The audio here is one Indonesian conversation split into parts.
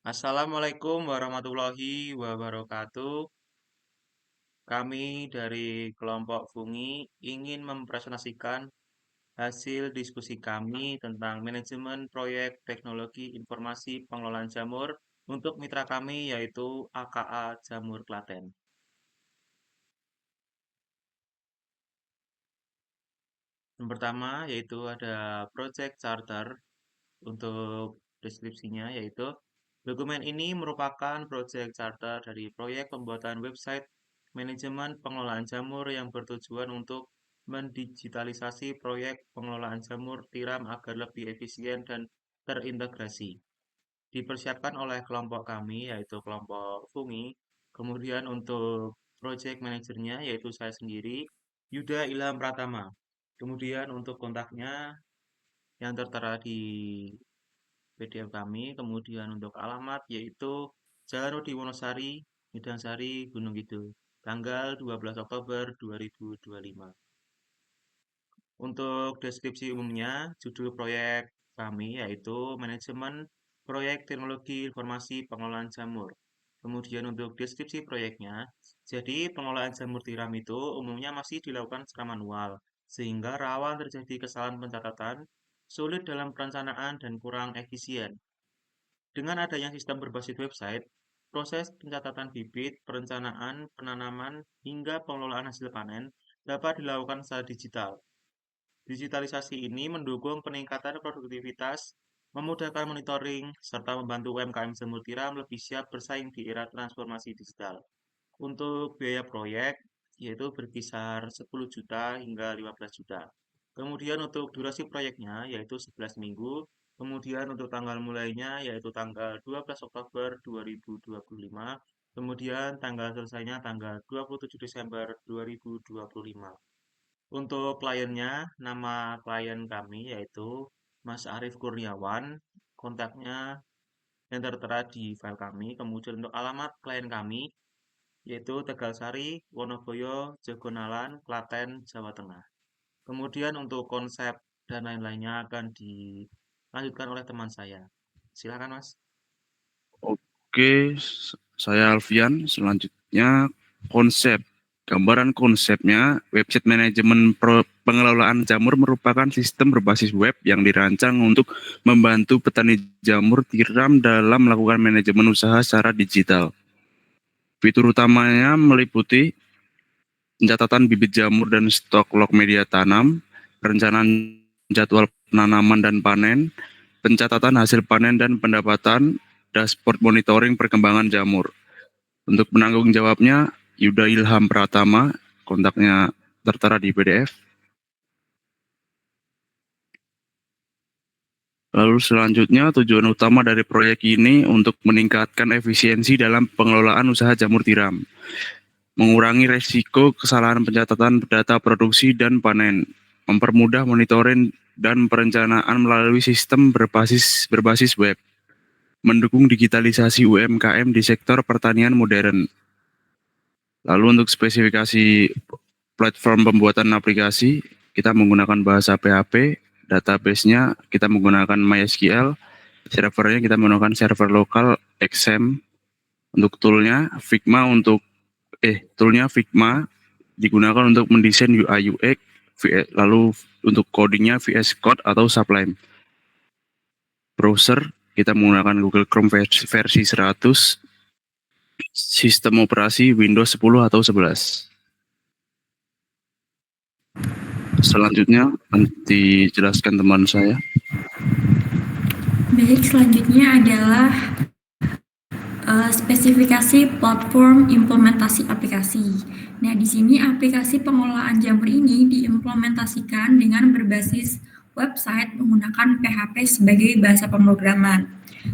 Assalamualaikum warahmatullahi wabarakatuh. Kami dari kelompok Fungi ingin mempresentasikan hasil diskusi kami tentang manajemen proyek teknologi informasi pengelolaan jamur untuk mitra kami yaitu AKA Jamur Klaten. Yang pertama yaitu ada Project Charter. Untuk deskripsinya yaitu dokumen ini merupakan proyek charter dari proyek pembuatan website manajemen pengelolaan jamur yang bertujuan untuk mendigitalisasi proyek pengelolaan jamur tiram agar lebih efisien dan terintegrasi. Dipersiapkan oleh kelompok kami yaitu kelompok Fungi. Kemudian untuk project manajernya yaitu saya sendiri, Yuda Ilham Pratama. Kemudian untuk kontaknya yang tertera di PDF kami, kemudian untuk alamat yaitu Jalan Rudi Wonosari, Medansari, Gunung Kidul, tanggal 12 Oktober 2025. Untuk deskripsi umumnya, judul proyek kami yaitu Manajemen Proyek Teknologi Informasi Pengelolaan Jamur. Kemudian untuk deskripsi proyeknya, jadi pengelolaan jamur tiram itu umumnya masih dilakukan secara manual, sehingga rawan terjadi kesalahan pencatatan, sulit dalam perencanaan dan kurang efisien. Dengan adanya sistem berbasis website, proses pencatatan bibit, perencanaan, penanaman, hingga pengelolaan hasil panen dapat dilakukan secara digital. Digitalisasi ini mendukung peningkatan produktivitas, memudahkan monitoring, serta membantu UMKM jamur tiram lebih siap bersaing di era transformasi digital. Untuk biaya proyek, yaitu berkisar 10 juta hingga 15 juta. Kemudian untuk durasi proyeknya, yaitu 11 minggu. Kemudian untuk tanggal mulainya, yaitu tanggal 12 Oktober 2025. Kemudian tanggal selesainya tanggal 27 Desember 2025. Untuk kliennya, nama klien kami yaitu Mas Arief Kurniawan. Kontaknya yang tertera di file kami. Kemudian untuk alamat klien kami, yaitu Tegalsari, Wonoboyo, Jogonalan, Klaten, Jawa Tengah. Kemudian untuk konsep dan lain-lainnya akan dilanjutkan oleh teman saya. Silakan, Mas. Oke, saya Alfian. Selanjutnya konsep. Gambaran konsepnya, website manajemen pengelolaan jamur merupakan sistem berbasis web yang dirancang untuk membantu petani jamur tiram dalam melakukan manajemen usaha secara digital. Fitur utamanya meliputi pencatatan bibit jamur dan stok log media tanam, perencanaan jadwal penanaman dan panen, pencatatan hasil panen dan pendapatan, dashboard monitoring perkembangan jamur. Untuk penanggung jawabnya, Yuda Ilham Pratama, kontaknya tertera di PDF. Lalu selanjutnya, tujuan utama dari proyek ini untuk meningkatkan efisiensi dalam pengelolaan usaha jamur tiram, mengurangi resiko kesalahan pencatatan data produksi dan panen, mempermudah monitoring dan perencanaan melalui sistem berbasis web, mendukung digitalisasi UMKM di sektor pertanian modern. Lalu untuk spesifikasi platform pembuatan aplikasi, kita menggunakan bahasa PHP, database-nya kita menggunakan MySQL, servernya kita menggunakan server lokal XAMPP. Untuk toolnya Figma digunakan untuk mendesain UI UX, lalu untuk codingnya VS Code atau Sublime. Browser kita menggunakan Google Chrome versi 100, sistem operasi Windows 10 atau 11. Selanjutnya dijelaskan teman saya. Baik, selanjutnya adalah spesifikasi platform implementasi aplikasi. Nah, di sini aplikasi pengelolaan jamur ini diimplementasikan dengan berbasis website menggunakan PHP sebagai bahasa pemrograman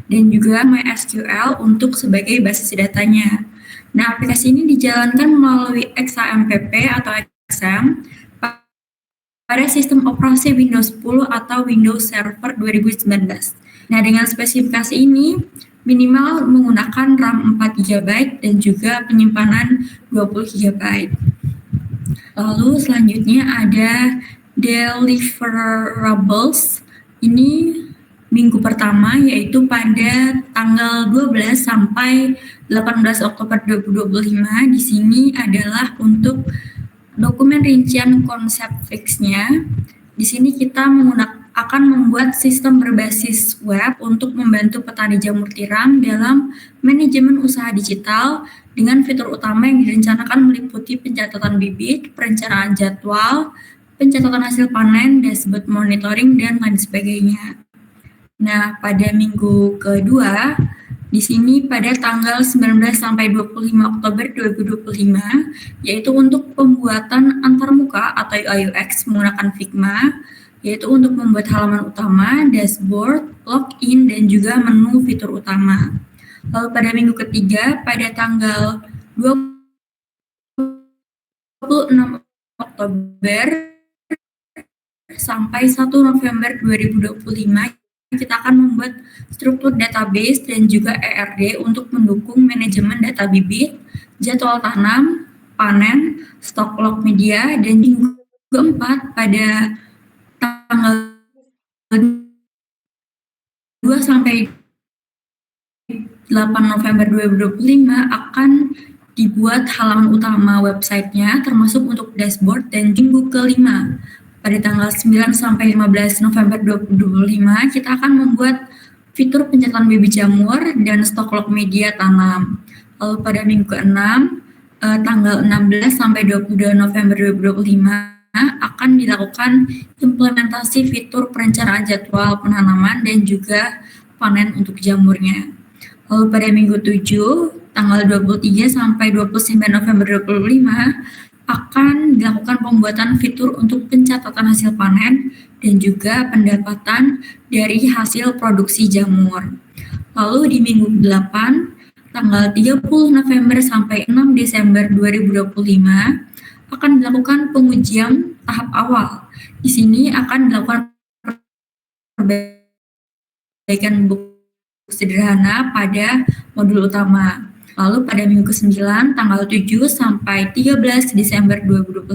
dan juga MySQL untuk sebagai basis datanya. Nah, aplikasi ini dijalankan melalui XAMPP atau XAMPP pada sistem operasi Windows 10 atau Windows Server 2019. Nah, dengan spesifikasi ini minimal menggunakan RAM 4 GB dan juga penyimpanan 20 GB. Lalu selanjutnya ada deliverables. Ini minggu pertama, yaitu pada tanggal 12 sampai 18 Oktober 2025. Di sini adalah untuk dokumen rincian konsep fixnya. Di sini kita akan membuat sistem berbasis web untuk membantu petani jamur tiram dalam manajemen usaha digital dengan fitur utama yang direncanakan meliputi pencatatan bibit, perencanaan jadwal, pencatatan hasil panen, dashboard monitoring, dan lain sebagainya. Nah, pada minggu kedua, di sini pada tanggal 19 sampai 25 Oktober 2025, yaitu untuk pembuatan antarmuka atau UI/UX menggunakan Figma, yaitu untuk membuat halaman utama, dashboard, login, dan juga menu fitur utama. Lalu pada minggu ketiga, pada tanggal 26 Oktober sampai 1 November 2025, kita akan membuat struktur database dan juga ERD untuk mendukung manajemen data bibit, jadwal tanam, panen, stok log media, dan minggu keempat pada tanggal 2 sampai 8 November 2025 akan dibuat halaman utama websitenya termasuk untuk dashboard, dan minggu kelima pada tanggal 9 sampai 15 November 2025 kita akan membuat fitur pencatatan bibit jamur dan stok log media tanam. Lalu pada minggu ke-6 tanggal 16 sampai 22 November 2025 akan dilakukan implementasi fitur perencanaan jadwal penanaman dan juga panen untuk jamurnya. Lalu pada minggu 7 tanggal 23 sampai 29 November 2025 akan dilakukan pembuatan fitur untuk pencatatan hasil panen dan juga pendapatan dari hasil produksi jamur. Lalu di minggu 8 tanggal 30 November sampai 6 Desember 2025 akan dilakukan pengujian tahap awal. Di sini akan dilakukan perbaikan buku sederhana pada modul utama. Lalu pada minggu ke-9 tanggal 7 sampai 13 Desember 2025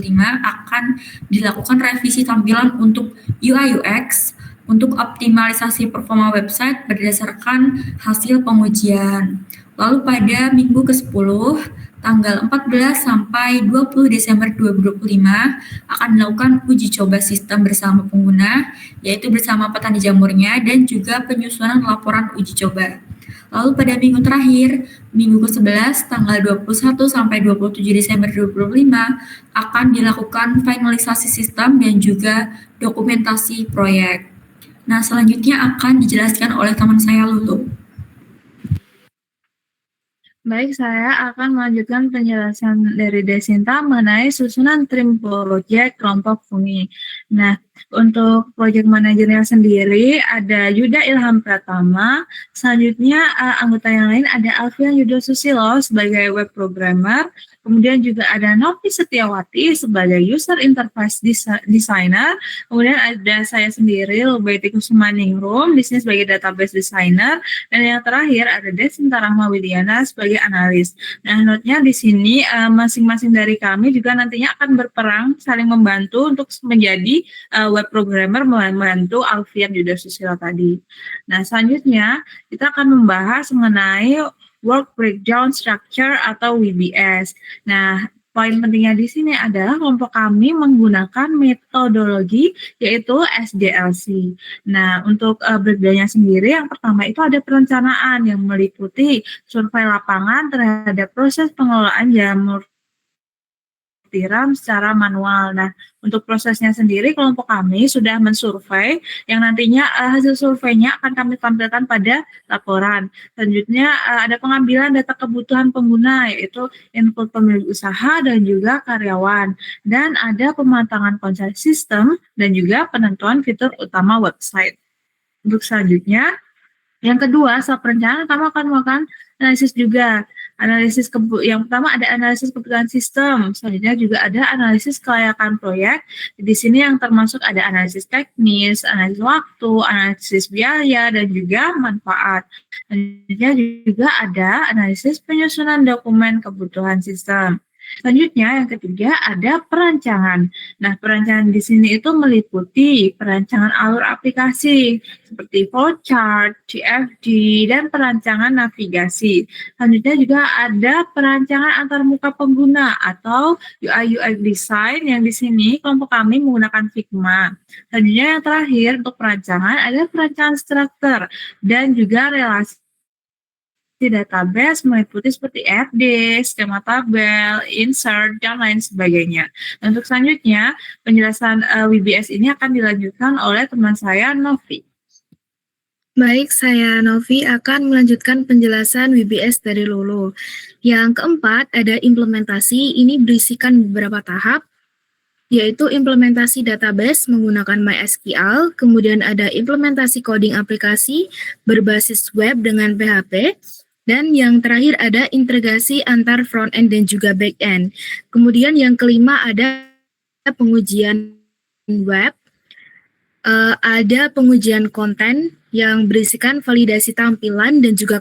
akan dilakukan revisi tampilan untuk UI/UX untuk optimalisasi performa website berdasarkan hasil pengujian. Lalu pada minggu ke-10 tanggal 14 sampai 20 Desember 2025 akan dilakukan uji coba sistem bersama pengguna, yaitu bersama petani jamurnya dan juga penyusunan laporan uji coba. Lalu pada minggu terakhir, minggu ke-11 tanggal 21 sampai 27 Desember 2025 akan dilakukan finalisasi sistem dan juga dokumentasi proyek. Nah, selanjutnya akan dijelaskan oleh teman saya Lulu. Baik, saya akan melanjutkan penjelasan dari Desinta mengenai susunan tim proyek kelompok fungi. Nah, untuk project manajernya sendiri ada Yuda Ilham Pratama, selanjutnya anggota yang lain ada Alfian Yudo Susilo sebagai web programmer, kemudian juga ada Novi Setiawati sebagai user interface designer, kemudian ada saya sendiri Lubaiti Kusumaningrum di sini sebagai database designer, dan yang terakhir ada Desinta Rahma Widiana sebagai analis. Nah, note-nya di sini masing-masing dari kami juga nantinya akan berperang saling membantu untuk menjadi web programmer membantu Alfian Yudo Susilo tadi. Nah, selanjutnya kita akan membahas mengenai Work Breakdown Structure atau WBS. Nah, poin pentingnya di sini adalah kelompok kami menggunakan metodologi yaitu SDLC. Nah, untuk breakdown-nya sendiri yang pertama itu ada perencanaan yang meliputi survei lapangan terhadap proses pengelolaan jamur tiram secara manual. Nah, untuk prosesnya sendiri kelompok kami sudah mensurvei yang nantinya hasil surveinya akan kami tampilkan pada laporan. Selanjutnya ada pengambilan data kebutuhan pengguna yaitu input pemilik usaha dan juga karyawan, dan ada pematangan konsep sistem dan juga penentuan fitur utama website. Untuk selanjutnya yang kedua, setelah perencanaan kami akan melakukan analisis juga. Yang pertama ada analisis kebutuhan sistem, selanjutnya juga ada analisis kelayakan proyek. Di sini yang termasuk ada analisis teknis, analisis waktu, analisis biaya, dan juga manfaat. Selanjutnya juga ada analisis penyusunan dokumen kebutuhan sistem. Selanjutnya yang ketiga ada perancangan. Nah, perancangan di sini itu meliputi perancangan alur aplikasi seperti flowchart, CFD, dan perancangan navigasi. Selanjutnya juga ada perancangan antarmuka pengguna atau UI UX design yang di sini kelompok kami menggunakan Figma. Selanjutnya yang terakhir untuk perancangan ada perancangan struktur dan juga relasi database meliputi seperti FD, skema tabel, insert, dan lain sebagainya. Untuk selanjutnya, penjelasan WBS ini akan dilanjutkan oleh teman saya, Novi. Baik, saya Novi akan melanjutkan penjelasan WBS dari Lolo. Yang keempat, ada implementasi. Ini berisikan beberapa tahap, yaitu implementasi database menggunakan MySQL, kemudian ada implementasi coding aplikasi berbasis web dengan PHP, dan yang terakhir ada integrasi antar front-end dan juga back-end. Kemudian yang kelima ada pengujian web, ada pengujian konten yang berisikan validasi tampilan dan juga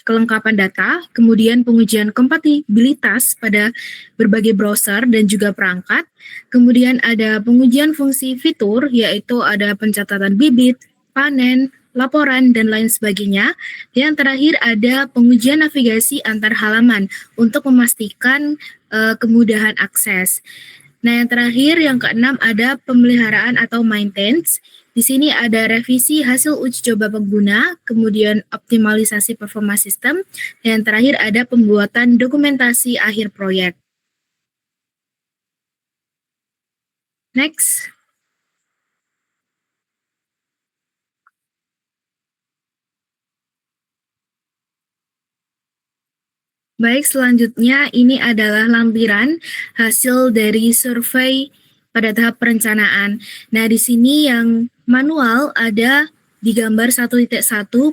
kelengkapan data, kemudian pengujian kompatibilitas pada berbagai browser dan juga perangkat, kemudian ada pengujian fungsi fitur, yaitu ada pencatatan bibit, panen, laporan, dan lain sebagainya. Yang terakhir ada pengujian navigasi antar halaman untuk memastikan kemudahan akses. Nah, yang terakhir, yang keenam ada pemeliharaan atau maintenance. Di sini ada revisi hasil uji coba pengguna, kemudian optimalisasi performa sistem, dan yang terakhir ada pembuatan dokumentasi akhir proyek. Next. Baik, selanjutnya ini adalah lampiran hasil dari survei pada tahap perencanaan. Nah, di sini yang manual ada di gambar 1.1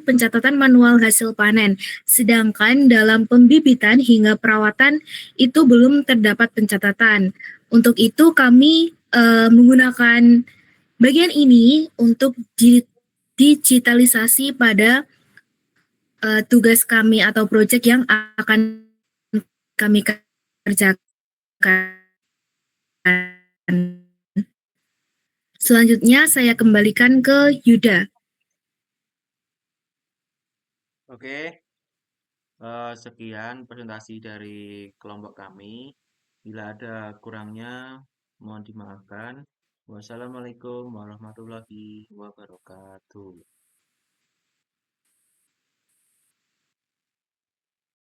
pencatatan manual hasil panen, sedangkan dalam pembibitan hingga perawatan itu belum terdapat pencatatan. Untuk itu kami menggunakan bagian ini untuk digitalisasi pada tugas kami atau proyek yang akan kami kerjakan. Selanjutnya saya kembalikan ke Yuda. Oke, sekian presentasi dari kelompok kami. Bila ada kurangnya, mohon dimaafkan. Wassalamualaikum warahmatullahi wabarakatuh.